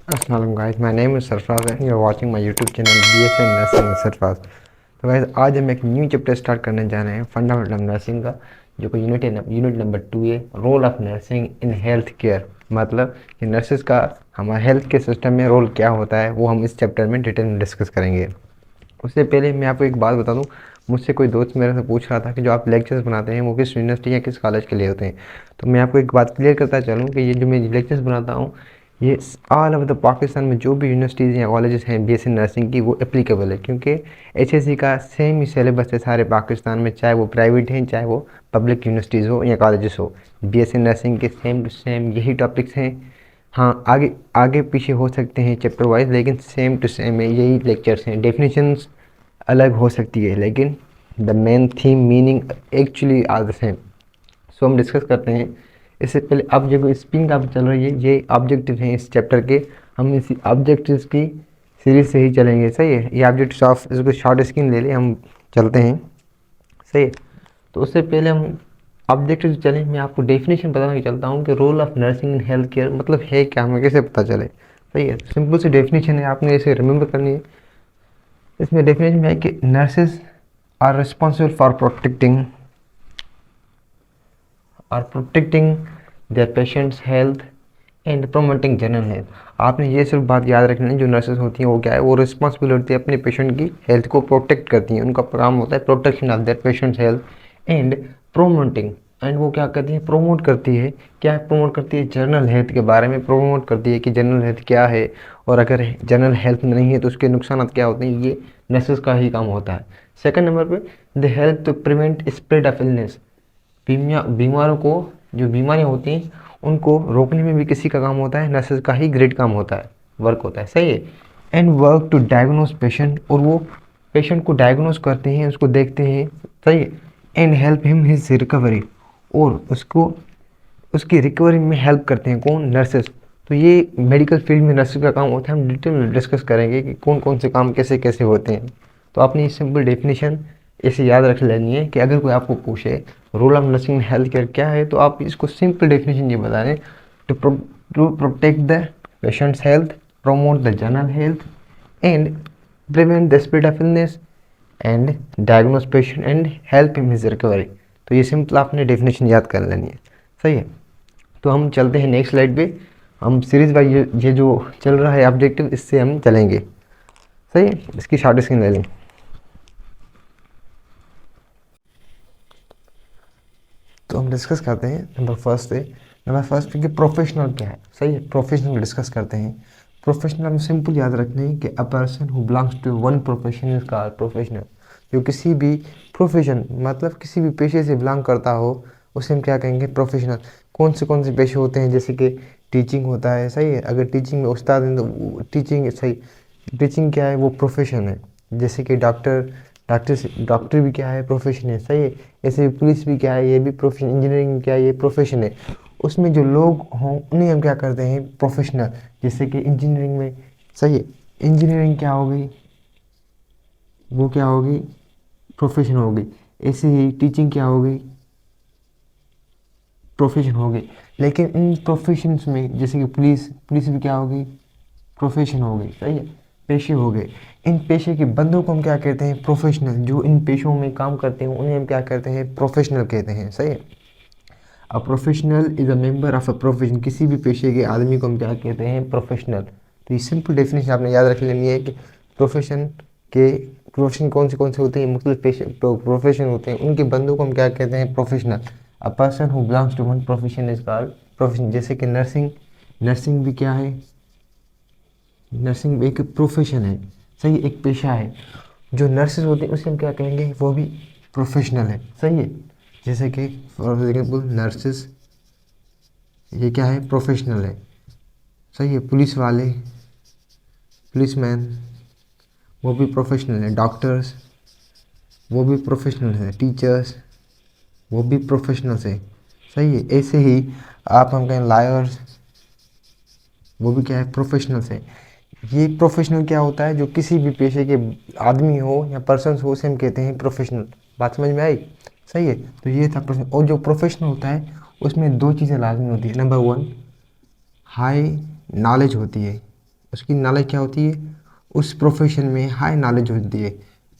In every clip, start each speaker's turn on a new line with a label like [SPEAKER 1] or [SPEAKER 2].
[SPEAKER 1] अस्सलाम guys, my name is Sarfaraz and you are watching my YouTube channel BSc nursing with Sarfaraz. तो guys, आज हम एक न्यू चैप्टर स्टार्ट करने जा रहे हैं फंडामेंटल नर्सिंग का, जो कि यूनिट नंबर 2 है, role of nursing in health care. मतलब कि नर्सेज का हमारे हेल्थ के सिस्टम में रोल क्या होता है, वो हम इस चैप्टर में डिटेल में डिस्कस करेंगे। उससे पहले मैं आपको एक बात बता दूं, मुझसे कोई दोस्त मेरे से पूछ रहा था कि जो आप लेक्चर्स बनाते हैं वो किस यूनिवर्सिटी या किस कॉलेज के लिए होते हैं। तो मैं आपको एक बात क्लियर करता चलूँ कि ये जो मैं लेक्चर्स बनाता हूँ, ये ऑल ओवर द पाकिस्तान में जो भी यूनिवर्सिटीज़ या कॉलेजेस हैं बीएससी नर्सिंग की, वो एप्लीकेबल है, क्योंकि एचएससी का सेम ही सिलेबस है सारे पाकिस्तान में, चाहे वो प्राइवेट हैं चाहे वो पब्लिक यूनिवर्सिटीज़ हो या कॉलेजेस हो। बीएससी नर्सिंग के सेम टू सेम यही टॉपिक्स हैं। हाँ, आगे आगे पीछे हो सकते हैं चैप्टर वाइज, लेकिन सेम टू सेम है, यही लेक्चर्स हैं। डेफिनेशंस अलग हो सकती है, लेकिन the main theme meaning actually are the same. So हम डिस्कस करते हैं। इससे पहले अब जो स्पिंग आप चल रही है, ये ऑब्जेक्टिव हैं इस चैप्टर के। हम इसी ऑब्जेक्टिव्स की सीरीज से ही चलेंगे, सही है। ये ऑब्जेक्टिव्स ऑफ, इसको शॉर्ट स्क्रीन ले लें, हम चलते हैं, सही है। तो उससे पहले हम ऑब्जेक्टिव चलें, मैं आपको डेफिनेशन बताना ही चलता हूँ कि role of nursing in health care मतलब है क्या, हमें कैसे पता चले, सही है। सिंपल सी डेफिनेशन है, आपने इसे रिमेंबर करनी है। इसमें डेफिनेशन में है कि nurses are responsible for protecting their patients health and promoting general health. आपने ये सिर्फ बात याद रखनी है, जो नर्सेज होती हैं वो क्या है, वो रिस्पॉन्सिबल होती है अपने पेशेंट की हेल्थ को प्रोटेक्ट करती हैं। उनका काम होता है protection of their patients health and promoting, and वो क्या करती है, प्रोमोट करती है। क्या प्रोमोट करती है, जनरल हेल्थ के बारे में प्रोमोट करती है कि जनरल हेल्थ क्या है, और अगर जनरल हेल्थ नहीं है तो उसके नुकसान क्या होते हैं, ये नर्सेज का ही काम होता है। सेकंड नंबर पे, the help to prevent spread of illness. बीमारों को, जो बीमारियां होती हैं उनको रोकने में भी किसी का काम होता है, नर्सेज का ही ग्रेट काम होता है, वर्क होता है, सही है। And work to diagnose patient, और वो पेशेंट को डायग्नोज करते हैं, उसको देखते हैं, सही है। And help him his recovery, और उसको उसकी रिकवरी में हेल्प करते हैं कौन, नर्सेज। तो ये मेडिकल फील्ड में नर्सेज का काम होता है। हम डिटेल में डिस्कस करेंगे कि कौन कौन से काम कैसे कैसे होते हैं। तो आपने ये सिंपल डेफिनेशन ऐसे याद रख लेनी है कि अगर कोई आपको पूछे role of nursing health care क्या है, तो आप इसको सिंपल डेफिनेशन ये बता दें, to protect the patients health, promote the general health and prevent the spread of illness and diagnose patient and help in his recovery। तो ये सिंपल आपने डेफिनेशन याद कर लेनी है, सही है। तो हम चलते हैं नेक्स्ट स्लाइड पे। हम सीरीज बाई ये जो चल रहा है ऑब्जेक्टिव, इससे हम चलेंगे, सही है। इसकी शॉर्ट स्क्रीन ले लें। तो हम डिस्कस करते हैं नंबर फर्स्ट पे कि प्रोफेशनल क्या है, सही है। प्रोफेशनल डिस्कस करते हैं। प्रोफेशनल में सिंपल याद रखने है कि a person who belongs to one profession is called professional. जो किसी भी प्रोफेशन मतलब किसी भी पेशे से बिलोंग करता हो, उसे हम क्या कहेंगे, प्रोफेशनल। कौन से पेशे होते हैं, जैसे कि टीचिंग होता है, सही है। अगर टीचिंग में उस्ताद हैं तो टीचिंग, सही। टीचिंग क्या है, वो प्रोफेशन है। जैसे कि डॉक्टर भी क्या है, प्रोफेशन है, सही है। ऐसे पुलिस भी क्या है, ये भी प्रोफेशन। इंजीनियरिंग क्या है, ये प्रोफेशन है। उसमें जो लोग हों उन्हें हम क्या करते हैं, प्रोफेशनल। जैसे कि इंजीनियरिंग में, सही है, इंजीनियरिंग क्या हो गई, वो क्या होगी, प्रोफेशन हो गई। ऐसे ही टीचिंग क्या हो गई, प्रोफेशन हो गई। लेकिन इन प्रोफेशंस में जैसे कि पुलिस भी क्या होगी, प्रोफेशन हो गई, सही है, पेशे हो गए। इन पेशे के बंदों को हम क्या कहते हैं, प्रोफेशनल। जो इन पेशों में काम करते हैं उन्हें हम क्या कहते हैं, प्रोफेशनल कहते हैं, सही है। A professional is a member of a profession. किसी भी पेशे के आदमी को हम क्या कहते हैं, प्रोफेशनल। तो ये सिंपल डेफिनेशन आपने याद रख लेनी है कि प्रोफेशन के प्रोफेशन कौन से होते हैं, मुख्तलिफ पेशे प्रोफेशन होते हैं, उनके बंदों को हम क्या कहते हैं, professional. A person who belongs to one profession is called profession. जैसे कि नर्सिंग भी क्या है, नर्सिंग एक प्रोफेशन है, सही, एक पेशा है। जो नर्सेज होते हैं उसे हम क्या कहेंगे, वो भी प्रोफेशनल है, सही है। जैसे कि फॉर एग्जाम्पल नर्सेज, ये क्या है, प्रोफेशनल है, सही है। पुलिसमैन, वो भी प्रोफेशनल है। डॉक्टर्स, वो भी प्रोफेशनल है। टीचर्स, वो भी प्रोफेशनल है, सही है। ऐसे ही आप हम कहें लॉयर्स, वो भी क्या है, प्रोफेशनल है। ये प्रोफेशनल क्या होता है, जो किसी भी पेशे के आदमी हो या पर्सन हो, उसे हम कहते हैं प्रोफेशनल। बात समझ में आई, सही है। तो ये था प्रोफेशनल। और जो प्रोफेशनल होता है उसमें दो चीज़ें लाजमी होती है। नंबर वन, हाई नॉलेज होती है, उसकी नॉलेज क्या होती है, उस प्रोफेशन में हाई नॉलेज होती है,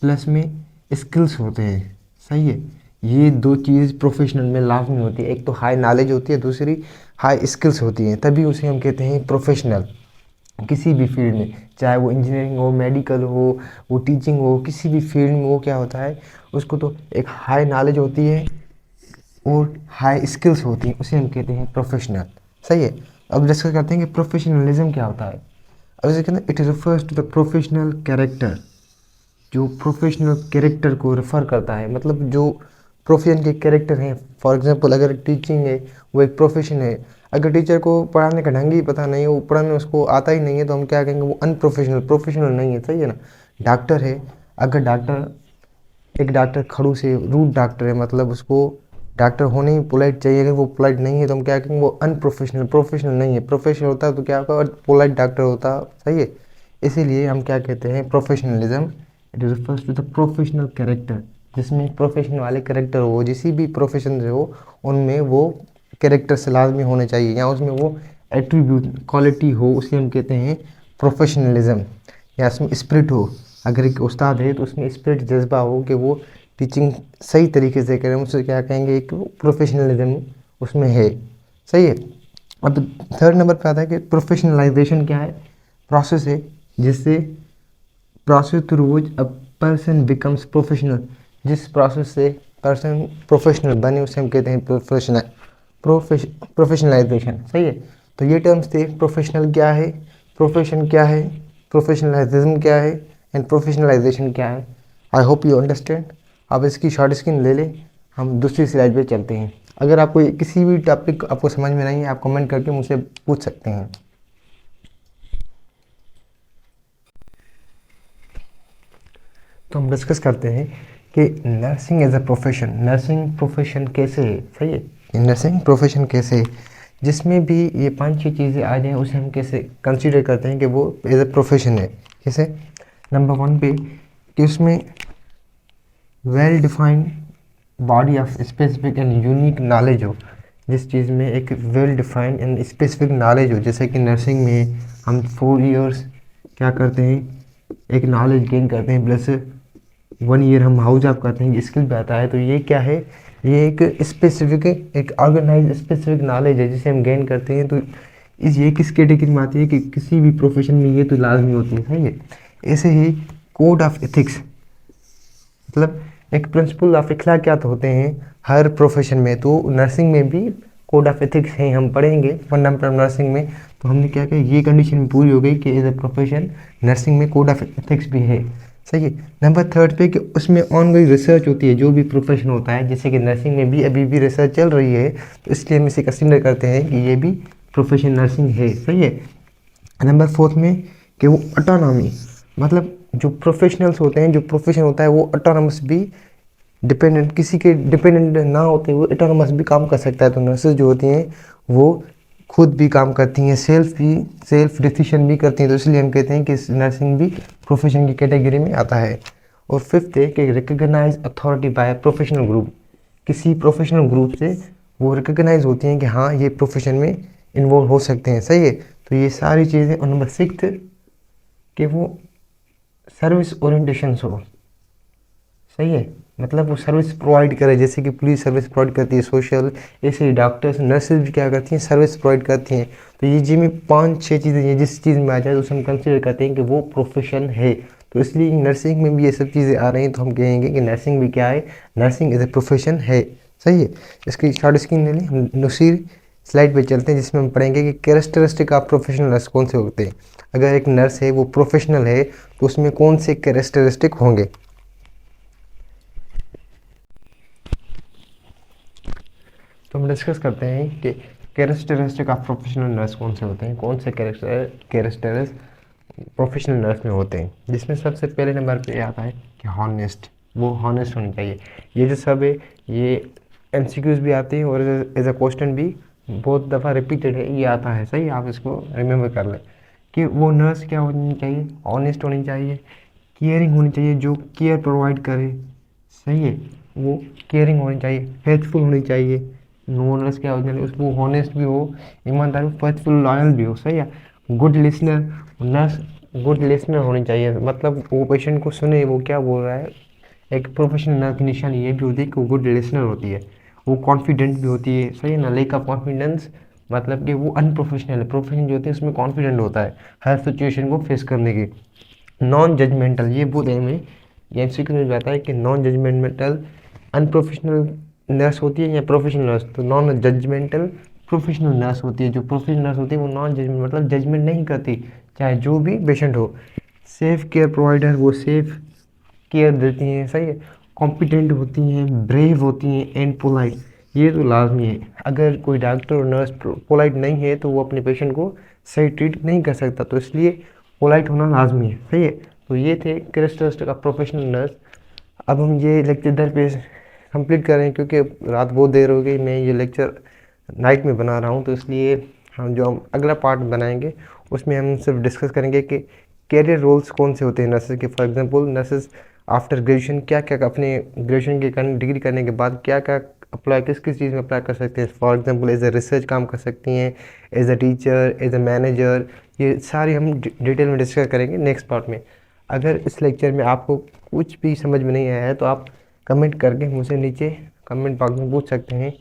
[SPEAKER 1] प्लस में स्किल्स होते हैं। सही है, ये दो चीज़ प्रोफेशनल में लाजमी होती है, एक तो हाई नॉलेज होती है, दूसरी हाई स्किल्स होती हैं, तभी उसे हम कहते हैं प्रोफेशनल। किसी भी फील्ड में, चाहे वो इंजीनियरिंग हो, मेडिकल हो, वो टीचिंग हो, किसी भी फील्ड में वो क्या होता है, उसको तो एक हाई नॉलेज होती है और हाई स्किल्स होती हैं, उसे हम कहते हैं प्रोफेशनल। सही है, अब डिस्कस करते हैं कि प्रोफेशनलिज्म क्या होता है। अब जैसे कहते हैं it refers to the professional character, जो प्रोफेशनल कैरेक्टर को रेफ़र करता है, मतलब जो प्रोफेशन के कैरेक्टर हैं। फॉर एग्जांपल अगर टीचिंग है, वो एक प्रोफेशन है। अगर टीचर को पढ़ाने का ढंग ही पता नहीं है, वो पढ़ाने उसको आता ही नहीं है, तो हम क्या कहेंगे, वो अनप्रोफेशनल, प्रोफेशनल नहीं है। सही है ना। डॉक्टर है, अगर डॉक्टर, एक डॉक्टर खड़ूस से रूड डॉक्टर है, मतलब उसको डॉक्टर होने ही पोलाइट चाहिए, अगर वो पोलाइट नहीं है तो हम क्या कहेंगे, वो अनप्रोफेशनल, प्रोफेशनल नहीं है। प्रोफेशनल होता तो क्या होगा, पोलाइट डॉक्टर होता। सही है, इसीलिए हम क्या कहते हैं, professionalism, it refers to the professional character, जिसमें प्रोफेशन वाले कैरेक्टर हो, जिस भी प्रोफेशन से हो, उनमें वो कैरेक्टर से लाजमी होने चाहिए, या उसमें वो एट्रीब्यूट क्वालिटी हो, उसे हम कहते हैं प्रोफेशनलिज्म। या उसमें स्पिरिट हो, अगर एक उस्ताद है तो उसमें स्पिरिट, जज्बा हो कि वो टीचिंग सही तरीके से करें, उसे क्या कहेंगे, एक प्रोफेशनलिज्म उसमें है। सही है। अब थर्ड नंबर पे आता है कि प्रोफेशनलाइजेशन क्या है, प्रोसेस है जिससे, process through which a person becomes professional, जिस प्रोसेस से पर्सन प्रोफेशनल बने उसे हम कहते हैं प्रोफेशनलाइजेशन। सही है, तो ये टर्म्स थे, प्रोफेशनल क्या है, प्रोफेशन क्या है, प्रोफेशनलाइजेशन क्या है, एंड प्रोफेशनलाइजेशन क्या है। I hope you understand. आप इसकी शॉर्ट स्क्रीन ले लें, हम दूसरी स्लाइड पे चलते हैं। अगर आपको किसी भी टॉपिक आपको समझ में नहीं है, आप कमेंट करके मुझसे पूछ सकते हैं। तो हम डिस्कस करते हैं कि nursing as a profession, nursing profession कैसे है। सही है, नर्सिंग प्रोफेशन कैसे है, जिसमें भी ये 5-6 चीज़ें आ जाएँ, उसे हम कैसे कंसीडर करते हैं कि वो एज अ प्रोफेशन है। कैसे, नंबर 1 पे कि उसमें well defined body of specific and unique knowledge हो, जिस चीज़ में एक well defined and specific knowledge हो। जैसे कि नर्सिंग में हम 4 इयर्स क्या करते हैं, एक नॉलेज गेन करते हैं, प्लस 1 ईयर हम हाउस जॉब करते हैं, स्किल पे आता है। तो ये क्या है, ये एक स्पेसिफिक, एक ऑर्गेनाइज स्पेसिफिक नॉलेज है जिसे हम गेन करते हैं। तो इस ये किस कैटेगरी में आती है कि किसी भी प्रोफेशन में ये तो लाजमी होती है। सही है, ऐसे ही कोड ऑफ एथिक्स, मतलब एक प्रिंसिपल ऑफ अखलाकियात होते हैं हर प्रोफेशन में, तो नर्सिंग में भी कोड ऑफ एथिक्स हैं, हम पढ़ेंगे फंडामेंटल नर्सिंग में। तो हमने क्या किया, ये कंडीशन पूरी हो गई कि एज अ प्रोफेशन नर्सिंग में कोड ऑफ एथिक्स भी है। सही है। नंबर 3 पे कि उसमें ऑनगोइंग रिसर्च होती है, जो भी प्रोफेशन होता है, जैसे कि नर्सिंग में भी अभी भी रिसर्च चल रही है, तो इसलिए हम इसे कंसिडर करते हैं कि ये भी प्रोफेशन नर्सिंग है। सही है। नंबर 4 में कि वो ऑटोनॉमी, मतलब जो प्रोफेशनल्स होते हैं, जो प्रोफेशन होता है, वो ऑटोनॉमस भी, डिपेंडेंट, किसी के डिपेंडेंट ना होते हुए ऑटोनॉमस भी काम कर सकता है। तो नर्सेज जो होती हैं वो खुद भी काम करती हैं, सेल्फ डिसीजन भी करती हैं, तो इसलिए हम कहते हैं कि नर्सिंग भी प्रोफेशन की कैटेगरी में आता है। और 5th है कि recognize authority by professional group, किसी प्रोफेशनल ग्रुप से वो रिकग्नाइज होती हैं कि हाँ ये प्रोफेशन में इन्वॉल्व हो सकते हैं। सही है, तो ये सारी चीज़ें। और नंबर 6 कि वो सर्विस ओरिएंटेशन हो। सही है, मतलब वो सर्विस प्रोवाइड करे, जैसे कि पुलिस सर्विस प्रोवाइड करती है, सोशल, ऐसे ही डॉक्टर्स नर्सेज भी क्या करती हैं, सर्विस प्रोवाइड करती हैं। तो ये जी में 5-6 चीज़ें हैं, जिस चीज़ में आ जाए तो उसे हम कंसिडर करते हैं कि वो प्रोफेशन है। तो इसलिए नर्सिंग में भी ये सब चीज़ें आ रही हैं, तो हम कहेंगे कि नर्सिंग भी क्या है, नर्सिंग एज ए प्रोफेशन है। सही है, इसकी शॉर्ट स्क्रीन ले लें, हम दूसरी स्लाइड पे चलते हैं, जिसमें हम पढ़ेंगे कि कैरेक्टरिस्टिक ऑफ प्रोफेशनल नर्स कौन से होते हैं। अगर एक नर्स है वो प्रोफेशनल है तो उसमें कौन से कैरेक्टरिस्टिक होंगे। तो हम डिस्कस करते हैं कि कैरेक्टरिस्टिक ऑफ प्रोफेशनल नर्स कौन से होते हैं, कौन से कैरेक्टर्स प्रोफेशनल नर्स में होते हैं। जिसमें सबसे पहले नंबर पे आता है कि हॉनेस्ट, वो हॉनेस्ट होनी चाहिए। ये जो सब है, ये एमसीक्यूज भी आते हैं और एज अ क्वेश्चन भी बहुत दफ़ा रिपीटेड है, ये आता है। सही, आप इसको रिमेंबर कर लें कि वो नर्स क्या होनी चाहिए, ऑनेस्ट होनी चाहिए, केयरिंग होनी चाहिए, जो केयर प्रोवाइड करे। सही है, वो केयरिंग होनी चाहिए, फेथफुल होनी चाहिए। नो नर्स क्या होनी चाहिए, उसको हॉनेस्ट भी हो, ईमानदार भी, फेथफुल, लॉयल भी हो। सही है, good listener, nurse good listener होनी चाहिए, मतलब वो पेशेंट को सुने वो क्या बोल रहा है। एक प्रोफेशनल नर्स की निशानी ये भी होती है कि वो गुड लिसनर होती है, वो कॉन्फिडेंट भी होती है, सही है ना। लेक ऑफ कॉन्फिडेंस मतलब कि वो अनप्रोफेशनल है, प्रोफेशनल जो होती है उसमें कॉन्फिडेंट होता है हर सिचुएशन को फेस करने की। नॉन जजमेंटल, ये बहुत एम है, ये एमसीक्यू में जाता है कि नॉन जजमेंटल अनप्रोफेशनल नर्स होती है या प्रोफेशनल नर्स। तो नॉन जजमेंटल प्रोफेशनल नर्स होती है, जो प्रोफेशनल नर्स होती है वो नॉन जजमेंट मतलब जजमेंट नहीं करती चाहे जो भी पेशेंट हो। सेफ केयर प्रोवाइडर, वो सेफ केयर देती हैं, सही है। कॉम्पिटेंट होती हैं, ब्रेव होती हैं एंड पोलाइट, ये तो लाजमी है। अगर कोई डॉक्टर और नर्स पोलाइट नहीं है तो वो अपने पेशेंट को सही ट्रीट नहीं कर सकता, तो इसलिए पोलाइट होना लाजमी है, सही है। तो ये थे कैरेक्टरिस्टिक ऑफ प्रोफेशनल नर्स। अब हम ये लेक्चर इधर पे कंप्लीट करें क्योंकि रात बहुत देर हो गई, मैं ये लेक्चर नाइट में बना रहा हूँ, तो इसलिए हम अगला पार्ट बनाएंगे उसमें हम सिर्फ डिस्कस करेंगे कि कैरियर रोल्स कौन से होते हैं नर्सेज के। For example nurses after graduation क्या क्या अपने ग्रेजुएशन की डिग्री करने के बाद क्या क्या अप्लाई किस किस चीज़ में अप्लाई कर सकते हैं। For example as a research काम कर सकती हैं, as a teacher, as a manager, ये सारी हम डिटेल में डिस्कस करेंगे नेक्स्ट पार्ट में। अगर इस लेक्चर में आपको कुछ भी समझ में नहीं आया है तो आप कमेंट करके मुझसे नीचे कमेंट बॉक्स में पूछ सकते हैं।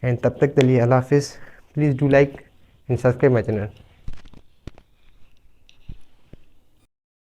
[SPEAKER 1] एंड तब तक के लिए अल्लाह हाफिज़। Please do like and subscribe my channel.